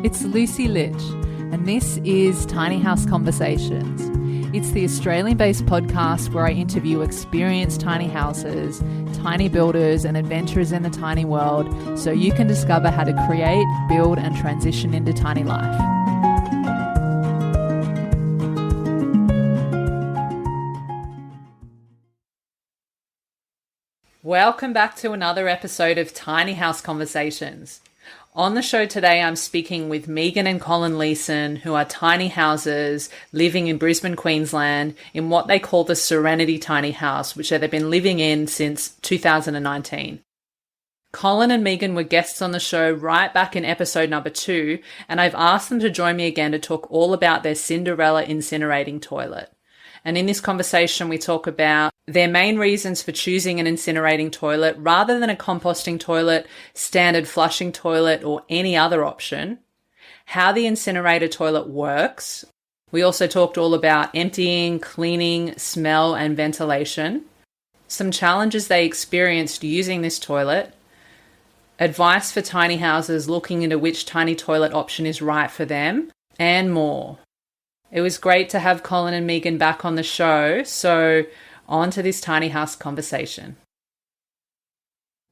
It's Lucy Litch, and this is Tiny House Conversations. It's the Australian-based podcast where I interview experienced tiny houses, tiny builders, and adventurers in the tiny world so you can discover how to create, build, and transition into tiny life. Welcome back to another episode of Tiny House Conversations. On the show today, I'm speaking with Megan and Colin Leeson, who are tiny houses living in Brisbane, Queensland, in what they call the Serenity Tiny House, which they've been living in since 2019. Colin and Megan were guests on the show right back in episode number 2, and I've asked them to join me again to talk all about their Cinderella incinerating toilet. And in this conversation, we talk about their main reasons for choosing an incinerating toilet rather than a composting toilet, standard flushing toilet, or any other option, how the incinerator toilet works. We also talked all about emptying, cleaning, smell, and ventilation, some challenges they experienced using this toilet, advice for tiny houses looking into which tiny toilet option is right for them, and more. It was great to have Colin and Megan back on the show, so on to this tiny house conversation.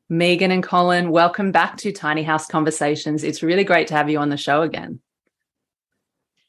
Megan and Colin, welcome back to Tiny House Conversations. It's really great to have you on the show again.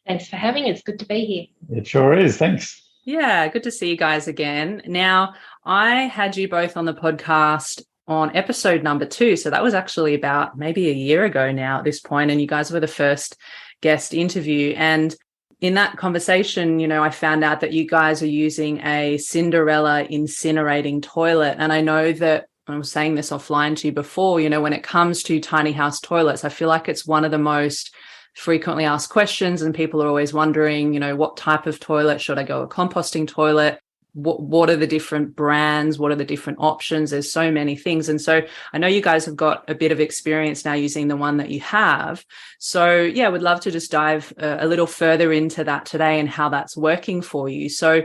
Thanks for having us. Good to be here. It sure is. Thanks. Yeah, good to see you guys again. Now, I had you both on the podcast on episode number 2, so that was actually about maybe a year ago now at this point, and you guys were the first guest interview. And in that conversation, I found out that you guys are using a Cinderella incinerating toilet. And I know that I was saying this offline to you before, when it comes to tiny house toilets, I feel like it's one of the most frequently asked questions, and people are always wondering, what type of toilet? Should I go a composting toilet? What are the different brands? What are the different options? There's so many things. And so I know you guys have got a bit of experience now using the one that you have. So yeah, would love to just dive a little further into that today and how that's working for you. So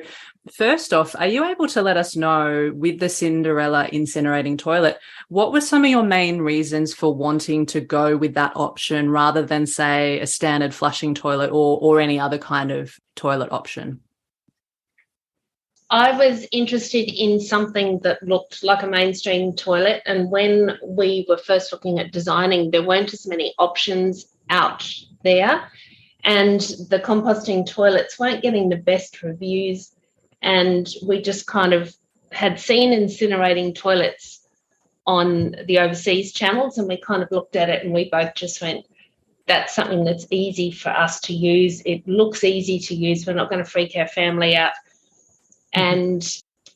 first off, are you able to let us know, with the Cinderella incinerating toilet, what were some of your main reasons for wanting to go with that option rather than, say, a standard flushing toilet or any other kind of toilet option? I was interested in something that looked like a mainstream toilet, and when we were first looking at designing, there weren't as many options out there, and the composting toilets weren't getting the best reviews, and we just kind of had seen incinerating toilets on the overseas channels, and we kind of looked at it and we both just went, that's something that's easy for us to use. It looks easy to use. We're not going to freak our family out. And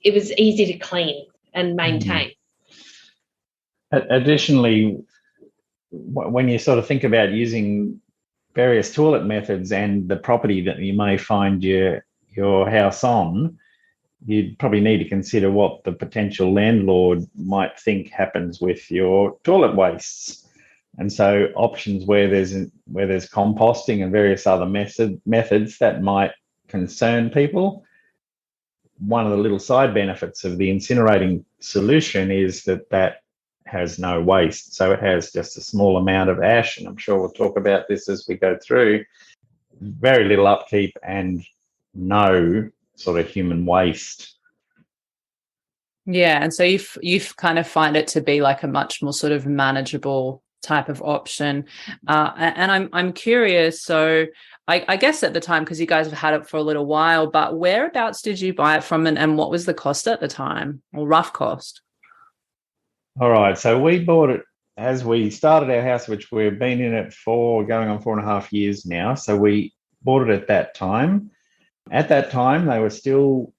it was easy to clean and maintain. Additionally, when you sort of think about using various toilet methods and the property that you may find your house on, you'd probably need to consider what the potential landlord might think happens with your toilet wastes. And so options where there's composting and various other methods that might concern people. One of the little side benefits of the incinerating solution is that has no waste. So it has just a small amount of ash, and I'm sure we'll talk about this as we go through. Very little upkeep and no sort of human waste. Yeah, and so you've kind of find it to be like a much more sort of manageable type of option. And I'm curious, so I guess at the time, because you guys have had it for a little while, but whereabouts did you buy it from, and what was the cost at the time, or rough cost? All right, so we bought it as we started our house, which we've been in it for going on 4.5 years now. So we bought it at that time. At that time, they were still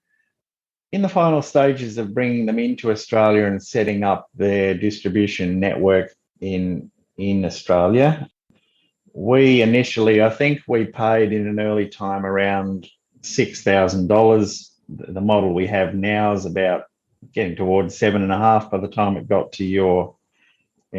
in the final stages of bringing them into Australia and setting up their distribution network in Australia. We initially, I think we paid in an early time around $6,000. The model we have now is about getting towards 7.5 by the time it got to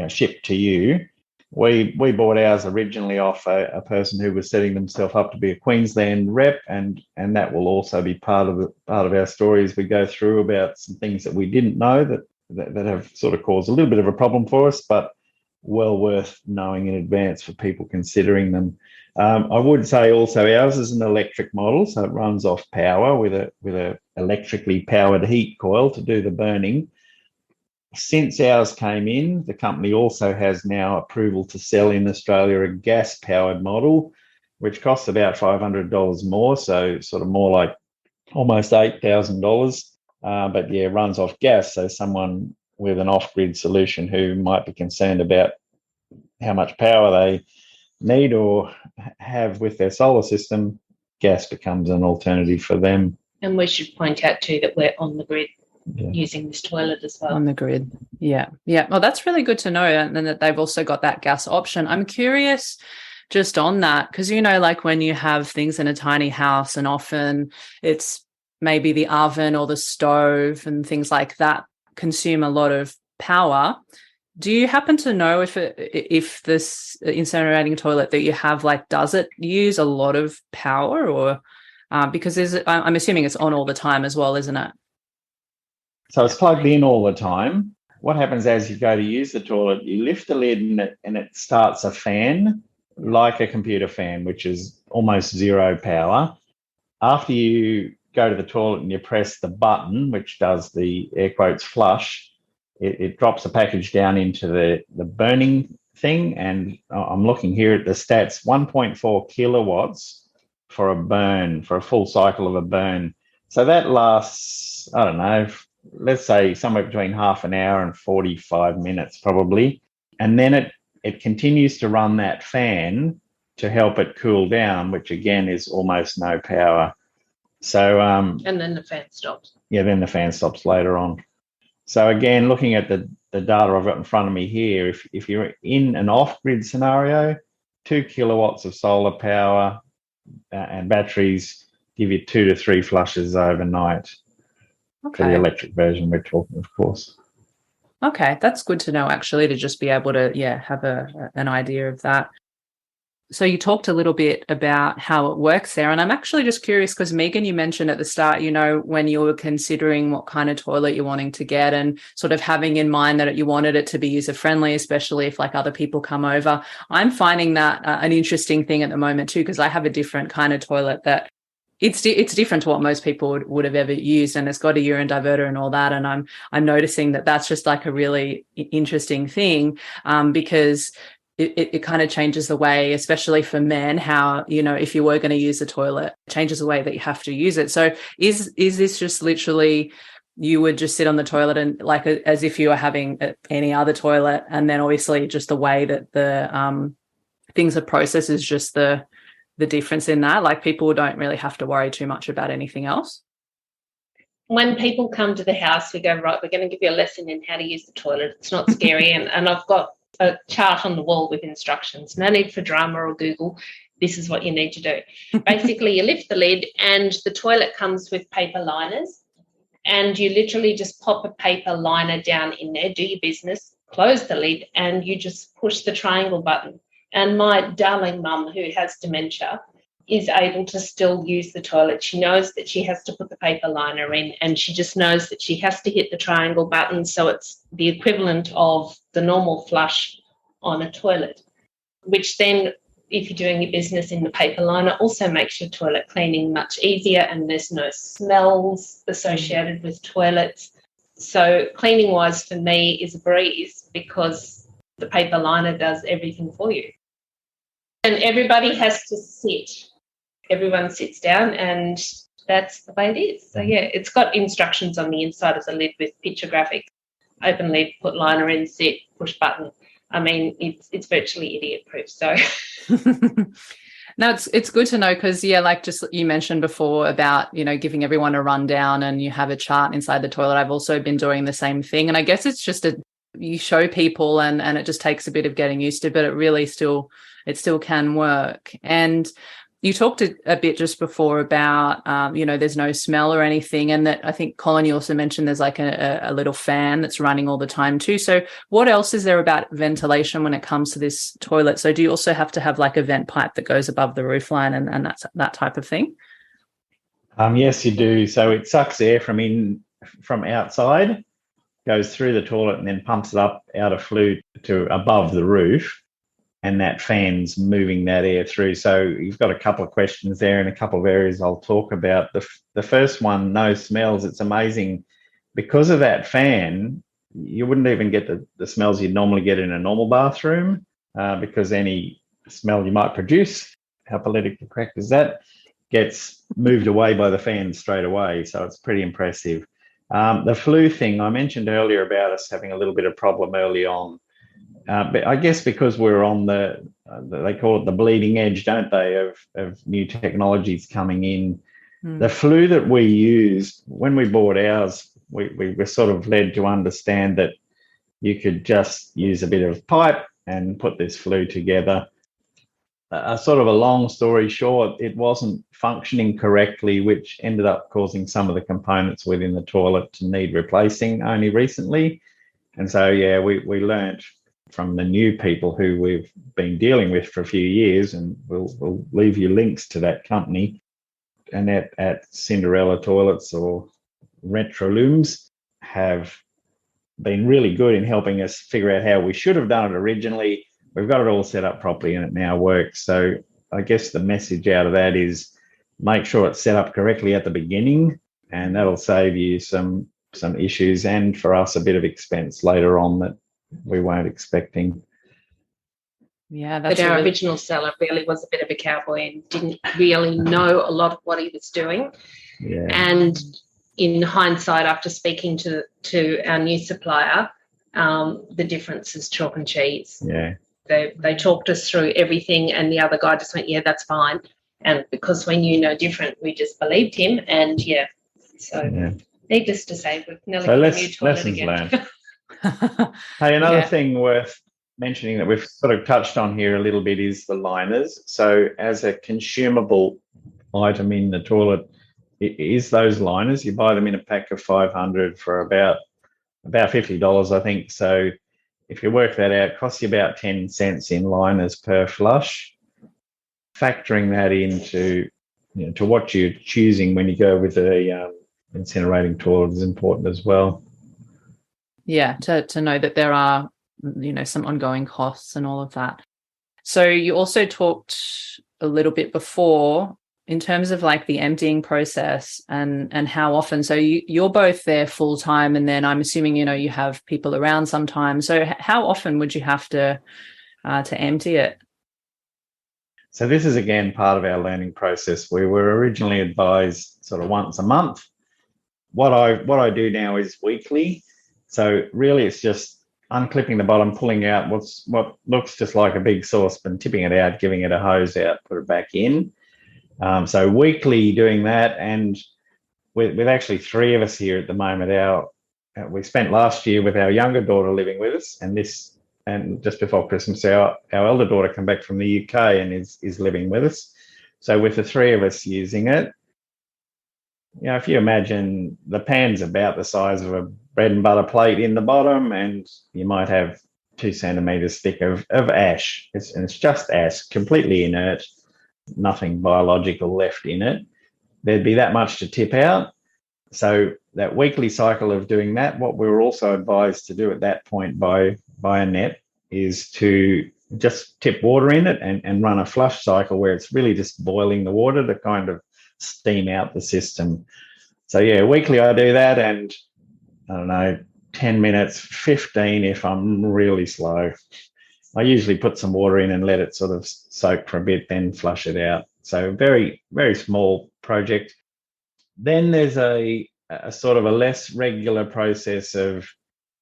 shipped to you. We bought ours originally off a person who was setting themselves up to be a Queensland rep, and that will also be part of our story as we go through about some things that we didn't know that have sort of caused a little bit of a problem for us, but well worth knowing in advance for people considering them. I would say also ours is an electric model, so it runs off power with a electrically powered heat coil to do the burning. Since ours came in, the company also has now approval to sell in Australia a gas-powered model, which costs about $500 more, so sort of more like almost $8,000. But yeah, runs off gas, so someone with an off-grid solution who might be concerned about how much power they need or have with their solar system, gas becomes an alternative for them. And we should point out too that we're on the grid using this toilet as well. On the grid. Yeah. Well, that's really good to know. And then that they've also got that gas option. I'm curious just on that, because, like when you have things in a tiny house and often it's maybe the oven or the stove and things like that consume a lot of power. Do you happen to know if this incinerating toilet that you have, does it use a lot of power or because I'm assuming it's on all the time as well, isn't it? So it's plugged in all the time. What happens as you go to use the toilet, you lift the lid and it starts a fan, like a computer fan, which is almost zero power. After you go to the toilet and you press the button, which does the air quotes flush, it drops a package down into the burning thing. And I'm looking here at the stats, 1.4 kilowatts for a burn, for a full cycle of a burn. So that lasts, I don't know, let's say somewhere between half an hour and 45 minutes probably. And then it continues to run that fan to help it cool down, which again is almost no power. So and then the fan stops. Yeah, then the fan stops later on. So again, looking at the data I've got in front of me here, if you're in an off-grid scenario, 2 kilowatts of solar power and batteries give you 2 to 3 flushes overnight. Okay. For the electric version we're talking, of course. Okay, that's good to know, actually, to just be able to, have an idea of that. So you talked a little bit about how it works there, and I'm actually just curious because, Megan, you mentioned at the start, when you were considering what kind of toilet you're wanting to get and sort of having in mind that you wanted it to be user-friendly, especially if other people come over. I'm finding that an interesting thing at the moment too, because I have a different kind of toilet that it's different to what most people would have ever used, and it's got a urine diverter and all that. And I'm noticing that that's just a really interesting thing because it kind of changes the way, especially for men, how, if you were going to use the toilet, it changes the way that you have to use it. So is this just literally you would just sit on the toilet and as if you were having any other toilet, and then obviously just the way that the things are processed is just the difference in that? People don't really have to worry too much about anything else? When people come to the house, we go, right, we're going to give you a lesson in how to use the toilet. It's not scary. and I've got a chart on the wall with instructions. No need for drama or Google. This is what you need to do. Basically, you lift the lid and the toilet comes with paper liners, and you literally just pop a paper liner down in there, do your business, close the lid, and you just push the triangle button. And my darling mum, who has dementia, is able to still use the toilet. She knows that she has to put the paper liner in, and she just knows that she has to hit the triangle button. So it's the equivalent of the normal flush on a toilet, which then, if you're doing your business in the paper liner, also makes your toilet cleaning much easier, and there's no smells associated with toilets. So cleaning-wise for me is a breeze because the paper liner does everything for you. And everybody has to sit. Everyone sits down, and that's the way it is. So, yeah, it's got instructions on the inside of the lid with picture graphics. Open lid, put liner in, sit, push button. I mean, it's virtually idiot-proof. So, no, it's good to know because, just you mentioned before about, giving everyone a rundown and you have a chart inside the toilet. I've also been doing the same thing. And I guess it's just you show people and it just takes a bit of getting used to, but it really still can work. And you talked a bit just before about, there's no smell or anything. And that I think, Colin, you also mentioned there's a little fan that's running all the time too. So what else is there about ventilation when it comes to this toilet? So do you also have to have a vent pipe that goes above the roofline and that's that type of thing? Yes, you do. So it sucks air from outside goes through the toilet and then pumps it up out of flue to above the roof, and that fan's moving that air through. So you've got a couple of questions there and a couple of areas I'll talk about. The first one, no smells. It's amazing. Because of that fan, you wouldn't even get the smells you'd normally get in a normal bathroom, because any smell you might produce, how politically correct is that, gets moved away by the fan straight away. So it's pretty impressive. The flue thing, I mentioned earlier about us having a little bit of problem early on. But I guess because we're on they call it the bleeding edge, don't they, of new technologies coming in. The flue that we used when we bought ours, we were sort of led to understand that you could just use a bit of pipe and put this flue together. Sort of a long story short, it wasn't functioning correctly, which ended up causing some of the components within the toilet to need replacing only recently. And so, yeah, we learnt from the new people who we've been dealing with for a few years, and we'll leave you links to that company, and at Cinderella Toilets or Retrolooms have been really good in helping us figure out how we should have done it originally. We've got it all set up properly and it now works. So I guess the message out of that is make sure it's set up correctly at the beginning, and that'll save you some issues, and for us a bit of expense later on that we weren't expecting. Yeah, but our original seller really was a bit of a cowboy and didn't really know a lot of what he was doing. Yeah. And in hindsight, after speaking to our new supplier, the difference is chalk and cheese. Yeah. They talked us through everything, and the other guy just went, yeah, that's fine. And because we knew no different, we just believed him. And needless to say, we've nearly got a new toilet lessons again. Learned. Hey, another thing worth mentioning that we've sort of touched on here a little bit is the liners. So as a consumable item in the toilet, it is those liners. You buy them in a pack of 500 for about $50, I think. So if you work that out, it costs you about 10 cents in liners per flush. Factoring that into to what you're choosing when you go with the incinerating toilet is important as well. Yeah, to know that there are, some ongoing costs and all of that. So you also talked a little bit before in terms of like the emptying process and how often. So you're both there full time, and then I'm assuming, you have people around sometimes. So how often would you have to empty it? So this is, again, part of our learning process. We were originally advised sort of once a month. What I do now is weekly. So really it's just unclipping the bottom, pulling out what looks just like a big saucepan, tipping it out, giving it a hose out, put it back in. So weekly doing that, and with actually three of us here at the moment. We spent last year with our younger daughter living with us, and just before Christmas, our elder daughter came back from the UK and is living with us. So with the three of us using it, if you imagine the pan's about the size of a bread and butter plate in the bottom, and you might have 2 centimeters thick of ash. It's just ash, completely inert, nothing biological left in it. There'd be that much to tip out. So that weekly cycle of doing that, what we were also advised to do at that point by a net is to just tip water in it and run a flush cycle where it's really just boiling the water to kind of steam out the system. So weekly I do that, and I don't know, 10 minutes, 15 if I'm really slow. I usually put some water in and let it sort of soak for a bit, then flush it out. So very, very small project. Then there's a sort of a less regular process of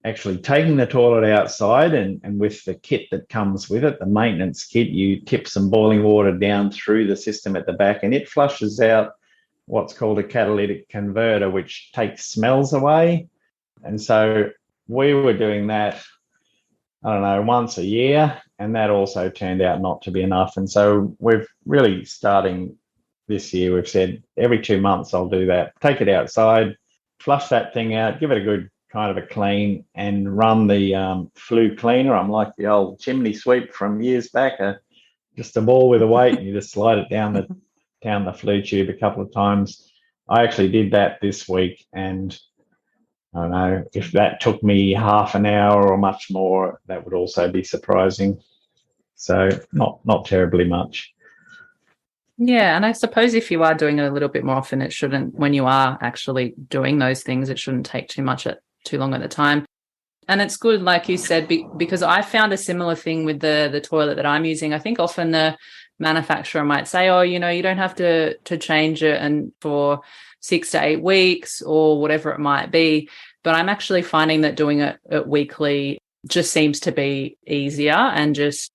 actually taking the toilet outside, and with the kit that comes with it, the maintenance kit, you tip some boiling water down through the system at the back, and it flushes out what's called a catalytic converter, which takes smells away. And so we were doing that, I don't know, once a year, and that also turned out not to be enough. And so we've really, starting this year, we've said every 2 months I'll do that. Take it outside, flush that thing out, give it a good kind of a clean, and run the flue cleaner. I'm like the old chimney sweep from years back, just a ball with a weight, and you just slide it down the flue tube a couple of times. I actually did that this week, and I don't know, if that took me half an hour or much more, that would also be surprising. So not terribly much. Yeah, and I suppose if you are doing it a little bit more often, it shouldn't, when you are actually doing those things, it shouldn't take too long at a time. And it's good, like you said, because I found a similar thing with the toilet that I'm using. I think often the manufacturer might say, oh, you don't have to change it and for 6 to 8 weeks or whatever it might be. But I'm actually finding that doing it weekly just seems to be easier and just,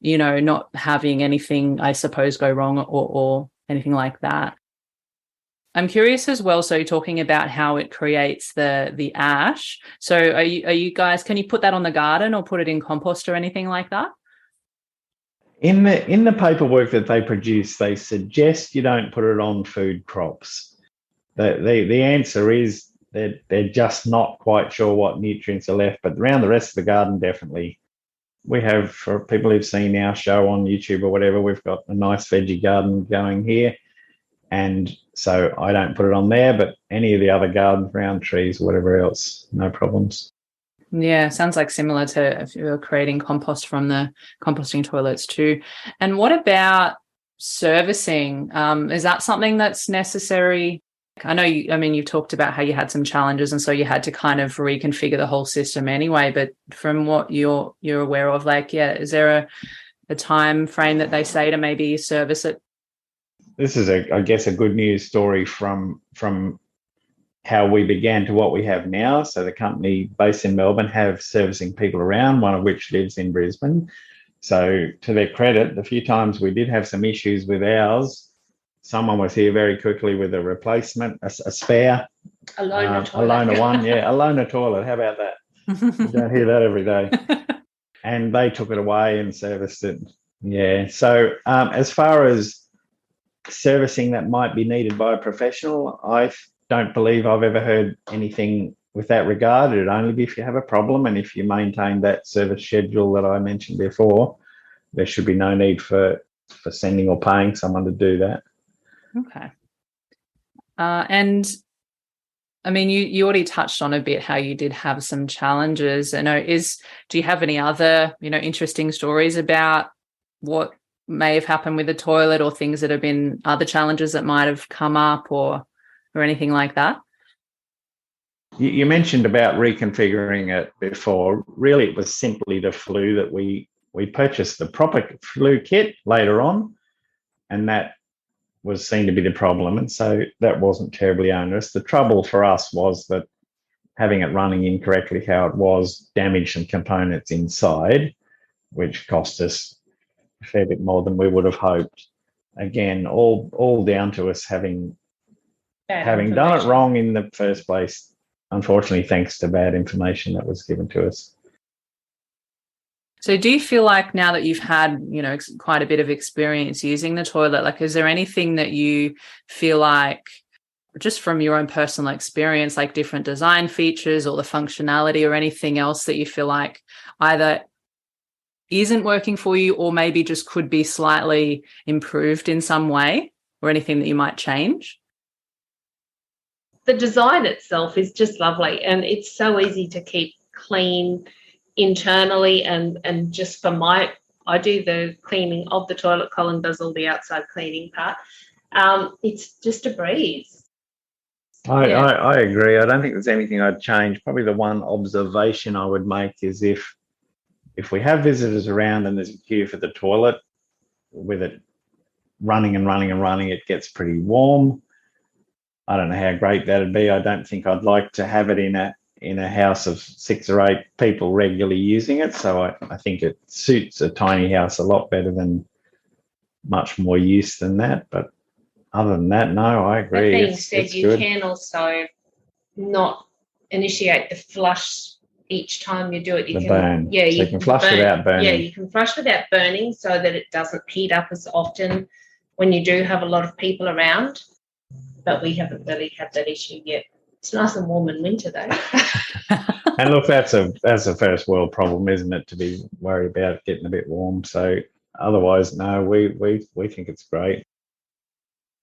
not having anything, I suppose, go wrong or anything like that. I'm curious as well. So you're talking about how it creates the ash. So are you guys, can you put that on the garden or put it in compost or anything like that? In the paperwork that they produce, they suggest you don't put it on food crops. The answer is that they're just not quite sure what nutrients are left, but around the rest of the garden, definitely. We have, for people who've seen our show on YouTube or whatever, we've got a nice veggie garden going here. And so I don't put it on there, but any of the other gardens around, trees, whatever else, no problems. Yeah, sounds like similar to if you're creating compost from the composting toilets too. And what about servicing? Is that something that's necessary? I know you've talked about how you had some challenges and so you had to kind of reconfigure the whole system anyway, but from what you're aware of, is there a time frame that they say to maybe service it? This is I guess a good news story from how we began to what we have now. So the company based in Melbourne have servicing people around, one of which lives in Brisbane. So to their credit, the few times we did have some issues with ours, someone was here very quickly with a replacement, a spare. A loaner toilet. A loaner one, yeah, a loaner toilet. How about that? You don't hear that every day. And they took it away and serviced it. Yeah. So as far as servicing that might be needed by a professional, I don't believe I've ever heard anything with that regard. It'd only be if you have a problem and if you maintain that service schedule that I mentioned before, there should be no need for sending or paying someone to do that. Okay. And I mean, you already touched on a bit how you did have some challenges. Do you have any other, interesting stories about what may have happened with the toilet or things that have been other challenges that might have come up or anything like that? You mentioned about reconfiguring it before. Really, it was simply the flue that we purchased the proper flue kit later on, and that was seen to be the problem. And so that wasn't terribly onerous. The trouble for us was that having it running incorrectly how it was damaged some components inside, which cost us a fair bit more than we would have hoped. Again, all down to us having done it wrong in the first place, unfortunately, thanks to bad information that was given to us. So do you feel like now that you've had, quite a bit of experience using the toilet, is there anything that you feel like, just from your own personal experience, like different design features or the functionality or anything else that you feel like either isn't working for you or maybe just could be slightly improved in some way, or anything that you might change? The design itself is just lovely and it's so easy to keep clean internally and just I do the cleaning of the toilet. Colin does all the outside cleaning part. It's just a breeze. I agree. I don't think there's anything I'd change. Probably the one observation I would make is if we have visitors around and there's a queue for the toilet, with it running and running and running, it gets pretty warm. I don't know how great that'd be. I don't think I'd like to have it in a house of 6 or 8 people regularly using it. So I think it suits a tiny house a lot better than much more use than that. But other than that, no, I agree. That being said, you can also not initiate the flush each time you do it. You can flush without burning. Yeah, you can flush without burning so that it doesn't heat up as often when you do have a lot of people around. But we haven't really had that issue yet. It's nice and warm in winter, though. And look, that's a first world problem, isn't it, to be worried about it getting a bit warm? So otherwise, no, we think it's great.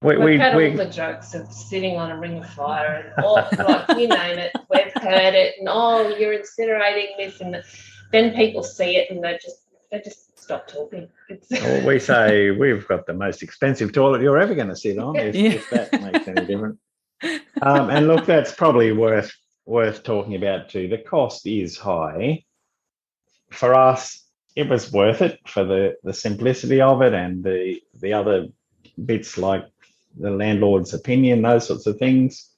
We've had all the jokes of sitting on a ring of fire and all, like, you name it, we've heard it, and you're incinerating this, and then people see it and they just stop talking. Well, we say we've got the most expensive toilet you're ever going to sit on, if that makes any difference. And look, that's probably worth talking about too. The cost is high. For us, it was worth it for the simplicity of it and the other bits like the landlord's opinion, those sorts of things.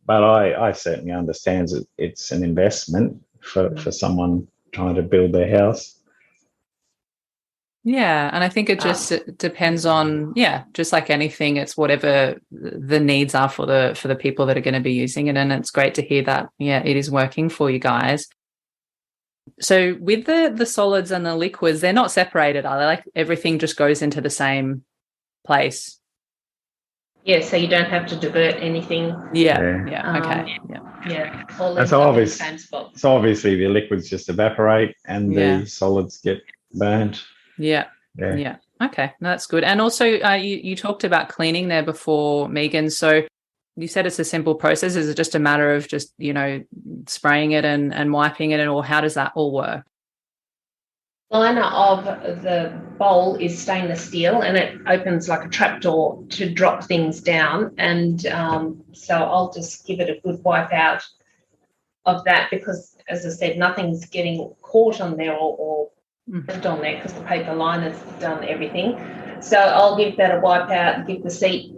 But I certainly understand that it's an investment for someone trying to build their house. Yeah, and I think it just depends on, just like anything, it's whatever the needs are for the people that are going to be using it. And it's great to hear that, it is working for you guys. So with the solids and the liquids, they're not separated, are they? Like everything just goes into the same place? Yeah, so you don't have to divert anything. Yeah. Okay. Yeah. All and so the same spot. So obviously the liquids just evaporate and the solids get burnt. Yeah. Okay, that's good. And also you talked about cleaning there before, Megan. So you said it's a simple process. Is it just a matter of just, spraying it and wiping it, or how does that all work? The liner of the bowl is stainless steel and it opens like a trapdoor to drop things down. And so I'll just give it a good wipe out of that because, as I said, nothing's getting caught on there or left on there because the paper liner's done everything. So I'll give that a wipe out and give the seat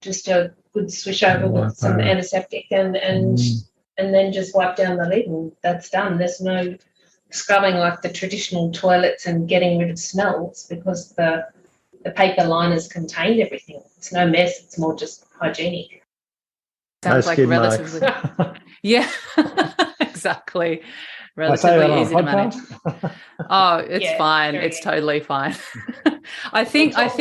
just a good swish over with some antiseptic and then just wipe down the lid and that's done. There's no scrubbing like the traditional toilets and getting rid of smells because the paper liners contained everything. It's no mess. It's more just hygienic. Sounds like relatively. Yeah, exactly. Relatively easy to manage. Oh, it's fine. It's totally fine. I think toilets,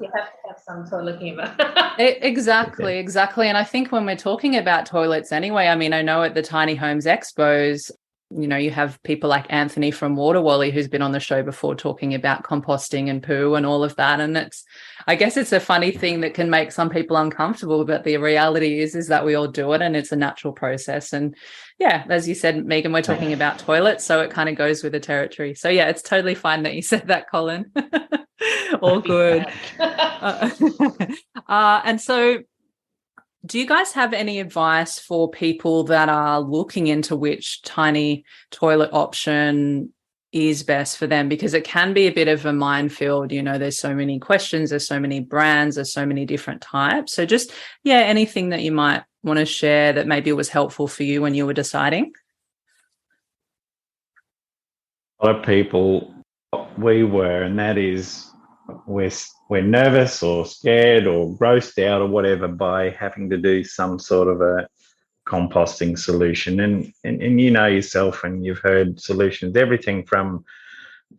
you have to have some toilet humor. Exactly. And I think when we're talking about toilets anyway, I mean, I know at the Tiny Homes Expos, you have people like Anthony from Water Wally who's been on the show before talking about composting and poo and all of that. And I guess it's a funny thing that can make some people uncomfortable, but the reality is that we all do it and it's a natural process. And as you said, Megan, we're talking about toilets, so it kind of goes with the territory. So it's totally fine that you said that, Colin. All good. And so do you guys have any advice for people that are looking into which tiny toilet option is best for them? Because it can be a bit of a minefield. There's so many questions, there's so many brands, there's so many different types. So just, anything that you might want to share that maybe was helpful for you when you were deciding? A lot of people, we were, and that is we're nervous or scared or grossed out or whatever by having to do some sort of a composting solution. And yourself, and you've heard solutions, everything from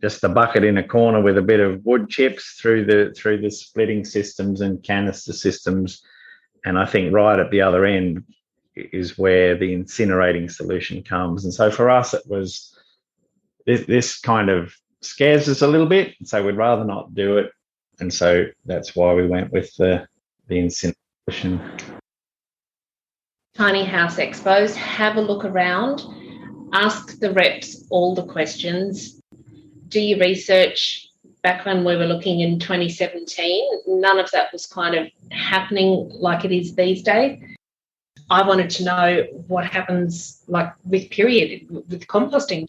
just a bucket in a corner with a bit of wood chips through the splitting systems and canister systems. And I think right at the other end is where the incinerating solution comes. And so for us, it was this kind of scares us a little bit, so we'd rather not do it, and so that's why we went with the incineration. Tiny House Expos, have a look around, ask the reps all the questions, do your research. Back when we were looking in 2017, none of that was kind of happening like it is these days. I wanted to know what happens like with composting.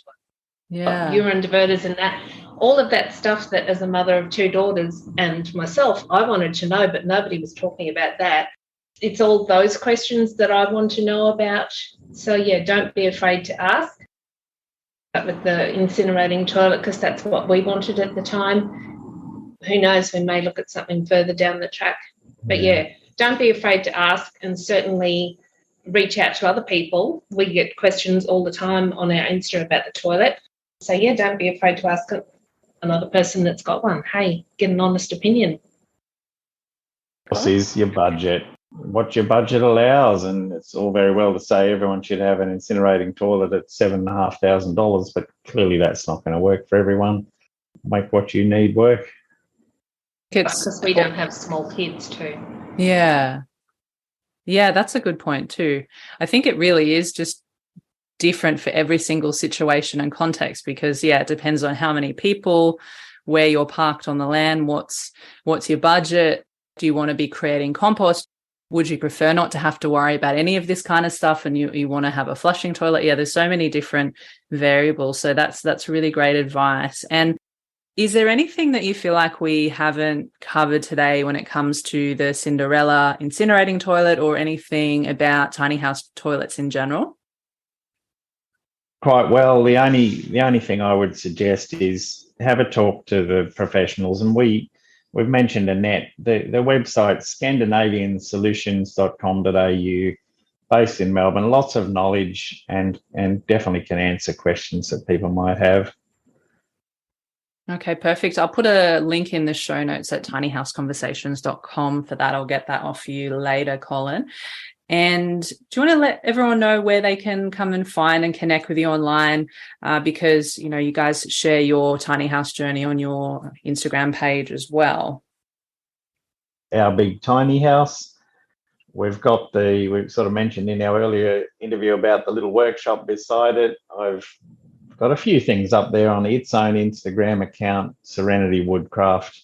Urine diverters and that, all of that stuff that as a mother of two daughters and myself, I wanted to know, but nobody was talking about that. It's all those questions that I want to know about. So, don't be afraid to ask. But with the incinerating toilet, because that's what we wanted at the time. Who knows, we may look at something further down the track. But, don't be afraid to ask and certainly reach out to other people. We get questions all the time on our Insta about the toilet. So, don't be afraid to ask another person that's got one. Hey, get an honest opinion. What is your budget? What your budget allows, and it's all very well to say everyone should have an incinerating toilet at $7,500, but clearly that's not going to work for everyone. Make what you need work. Because we don't have small kids too. Yeah. Yeah, that's a good point too. I think it really is just different for every single situation and context because, yeah, it depends on how many people, where you're parked on the land, what's your budget. Do you want to be creating compost? Would you prefer not to have to worry about any of this kind of stuff and you want to have a flushing toilet? Yeah, there's so many different variables. So that's really great advice. And is there anything that you feel like we haven't covered today when it comes to the Cinderella incinerating toilet or anything about tiny house toilets in general? Quite well. The only thing I would suggest is have a talk to the professionals. And we've mentioned Annette. The website scandinaviansolutions.com.au, based in Melbourne. Lots of knowledge and definitely can answer questions that people might have. Okay, perfect. I'll put a link in the show notes at tinyhouseconversations.com for that. I'll get that off you later, Colin. And do you want to let everyone know where they can come and find and connect with you online? Because, you guys share your tiny house journey on your Instagram page as well. Our big tiny house. We've sort of mentioned in our earlier interview about the little workshop beside it. I've got a few things up there on its own Instagram account, Serenity Woodcraft.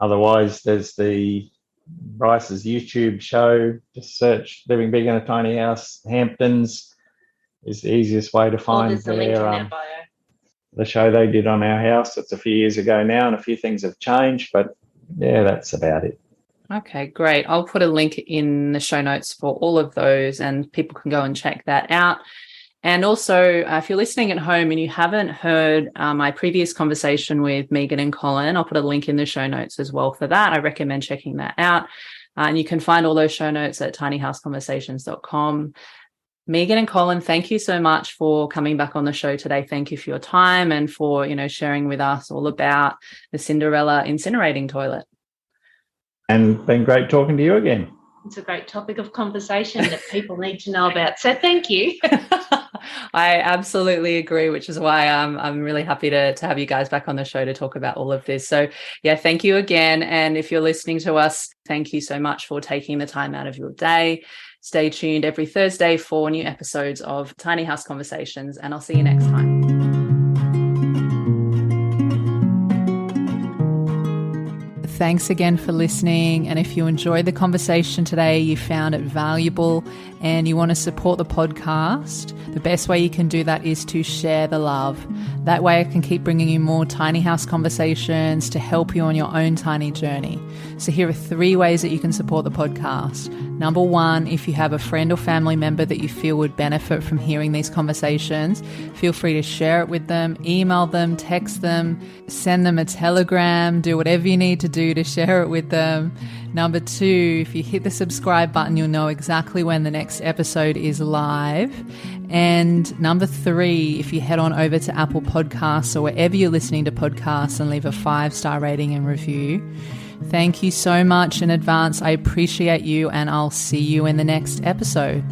Otherwise, there's the Bryce's YouTube show. Just search Living Big in a Tiny House. Hamptons is the easiest way to find there's the link in our bio. The show they did on our house. It's a few years ago now, and a few things have changed, but yeah, that's about it. Okay, great. I'll put a link in the show notes for all of those and people can go and check that out. And also, if you're listening at home and you haven't heard my previous conversation with Megan and Colin, I'll put a link in the show notes as well for that. I recommend checking that out. And you can find all those show notes at tinyhouseconversations.com. Megan and Colin, thank you so much for coming back on the show today. Thank you for your time and for, sharing with us all about the Cinderella incinerating toilet. And been great talking to you again. It's a great topic of conversation that people need to know about. So thank you. I absolutely agree, which is why I'm really happy to have you guys back on the show to talk about all of this. So yeah, thank you again. And if you're listening to us, thank you so much for taking the time out of your day. Stay tuned every Thursday for new episodes of Tiny House Conversations, and I'll see you next time. Thanks again for listening. And if you enjoyed the conversation today, you found it valuable and you want to support the podcast, the best way you can do that is to share the love. That way I can keep bringing you more tiny house conversations to help you on your own tiny journey. So here are 3 ways that you can support the podcast. Number 1, if you have a friend or family member that you feel would benefit from hearing these conversations, feel free to share it with them, email them, text them, send them a telegram, do whatever you need to do to share it with them. Number 2, if you hit the subscribe button, you'll know exactly when the next episode is live. And number 3, if you head on over to Apple Podcasts or wherever you're listening to podcasts and leave a 5-star rating and review. Thank you so much in advance. I appreciate you, and I'll see you in the next episode.